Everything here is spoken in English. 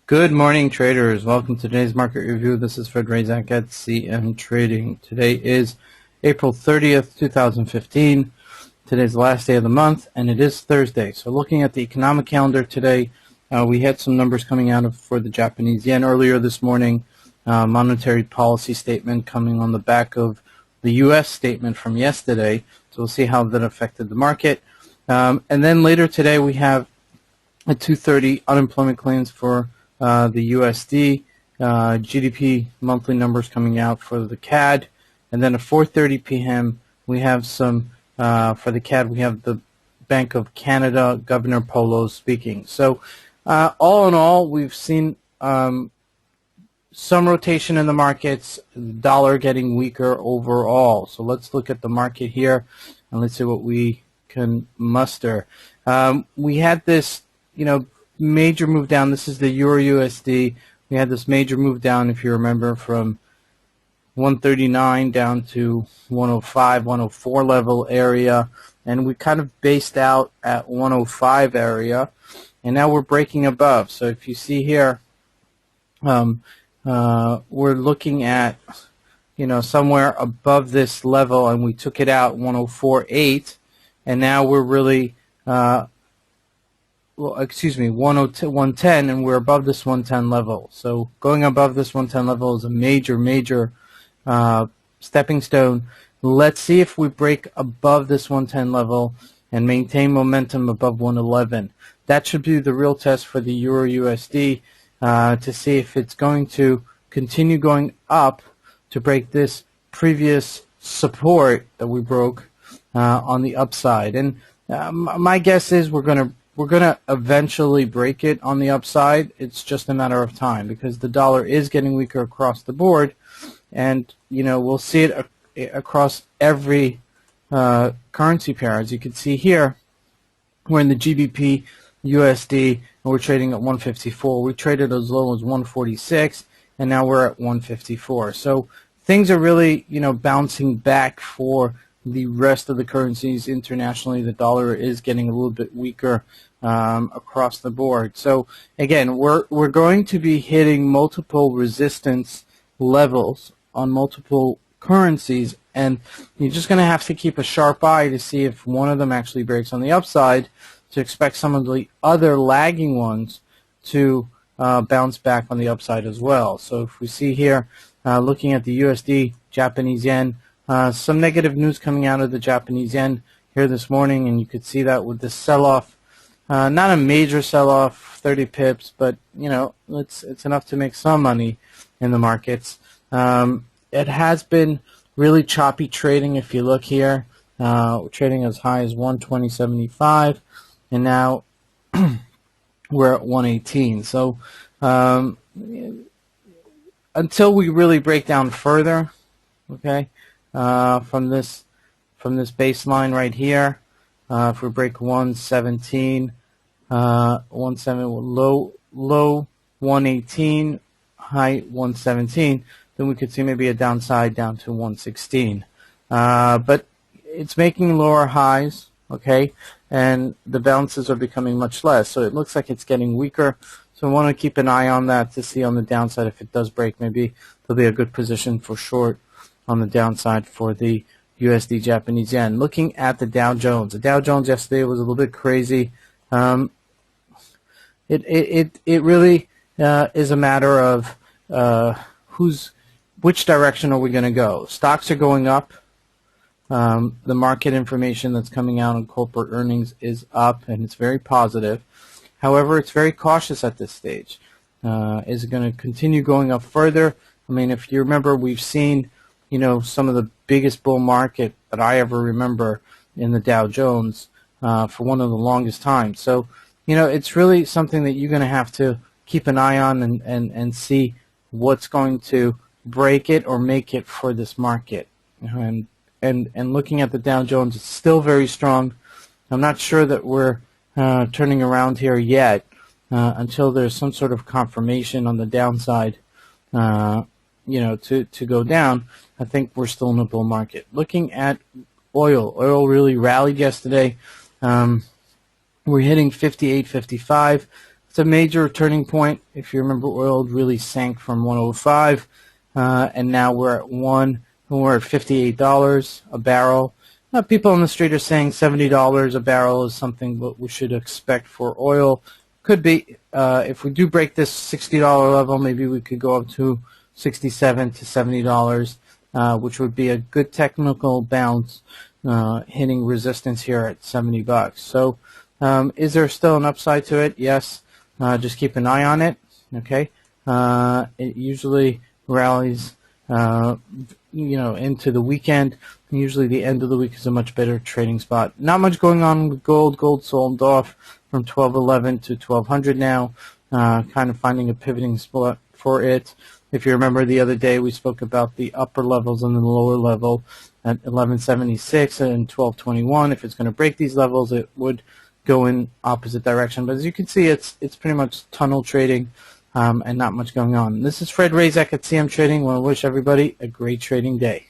Good morning, traders. Welcome to today's market review. This is Razak at CMTrading. Today is April 30th, 2015. Today's the last day of the month, and it is Thursday. So looking at the economic calendar today, we had some numbers coming out for the Japanese yen earlier this morning. Monetary policy statement coming on the back of the U.S. statement from yesterday. So we'll see how that affected the market. And then later today, we have at 2:30 unemployment claims for the USD, GDP monthly numbers coming out for the CAD, and then at 4:30 p.m. we have some for the CAD. We have the Bank of Canada Governor Polo speaking. So all in all, we've seen some rotation in the markets. The dollar getting weaker overall. So let's look at the market here, and let's see what we can muster. We had this, major move down. This is the EURUSD. We had this major move down, if you remember, from 139 down to 105, 104 level area, and we kind of based out at 105 area, and now we're breaking above. So if you see here, we're looking at somewhere above this level, and we took it out 104.8, and now we're really 110, and we're above this 110 level. So going above this 110 level is a major stepping stone. Let's see if we break above this 110 level and maintain momentum above 111. That should be the real test for the EURUSD to see if it's going to continue going up to break this previous support that we broke on the upside. And my guess is we're going to eventually break it on the upside. It's just a matter of time because the dollar is getting weaker across the board, and we'll see it across every currency pair. As you can see here, we're in the GBPUSD, and we're trading at 154. We traded as low as 146, and now we're at 154. So things are really bouncing back for the rest of the currencies internationally. The dollar is getting a little bit weaker across the board. So again, we're going to be hitting multiple resistance levels on multiple currencies, and you're just going to have to keep a sharp eye to see if one of them actually breaks on the upside, to expect some of the other lagging ones to bounce back on the upside as well. So if we see here, looking at the USD, Japanese yen, some negative news coming out of the Japanese yen here this morning, and you could see that with the sell-off. Not a major sell-off, 30 pips, but it's enough to make some money in the markets. It has been really choppy trading. If you look here, we're trading as high as 120.75, and now we're at 118. So until we really break down further, okay, from this baseline right here, if we break 117, 117, low 118, high 117, then we could see maybe a downside down to 116. But it's making lower highs, okay, and the bounces are becoming much less. So it looks like it's getting weaker. So I want to keep an eye on that to see on the downside if it does break. Maybe there'll be a good position for short on the downside for the USD Japanese yen. Looking at the Dow Jones. The Dow Jones yesterday was a little bit crazy. It really is a matter of which direction are we going to go. Stocks are going up. The market information that's coming out on corporate earnings is up, and it's very positive. However, it's very cautious at this stage. Is it going to continue going up further? I mean, if you remember, we've seen some of the biggest bull market that I ever remember in the Dow Jones for one of the longest times. So, it's really something that you're going to have to keep an eye on and see what's going to break it or make it for this market. And looking at the Dow Jones, it's still very strong. I'm not sure that we're turning around here yet until there's some sort of confirmation on the downside. To go down. I think we're still in a bull market. Looking at oil really rallied yesterday. We're hitting 58.55. it's a major turning point. If you remember, oil really sank from 105, and now we're at we're at $58 a barrel. People on the street are saying $70 a barrel is something what we should expect for oil. Could be. If we do break this $60 level, maybe we could go up to $67 to $70, which would be a good technical bounce, hitting resistance here at $70. So, is there still an upside to it? Yes. Just keep an eye on it. Okay. It usually rallies, into the weekend. Usually the end of the week is a much better trading spot. Not much going on with gold. Gold sold off from 1211 to 1200 now. Kind of finding a pivoting spot for it. If you remember the other day, we spoke about the upper levels and the lower level at 1176 and 1221. If it's going to break these levels, it would go in opposite direction. But as you can see, it's pretty much tunnel trading, and not much going on. This is Fred Razak at CMTrading. I want to wish everybody a great trading day.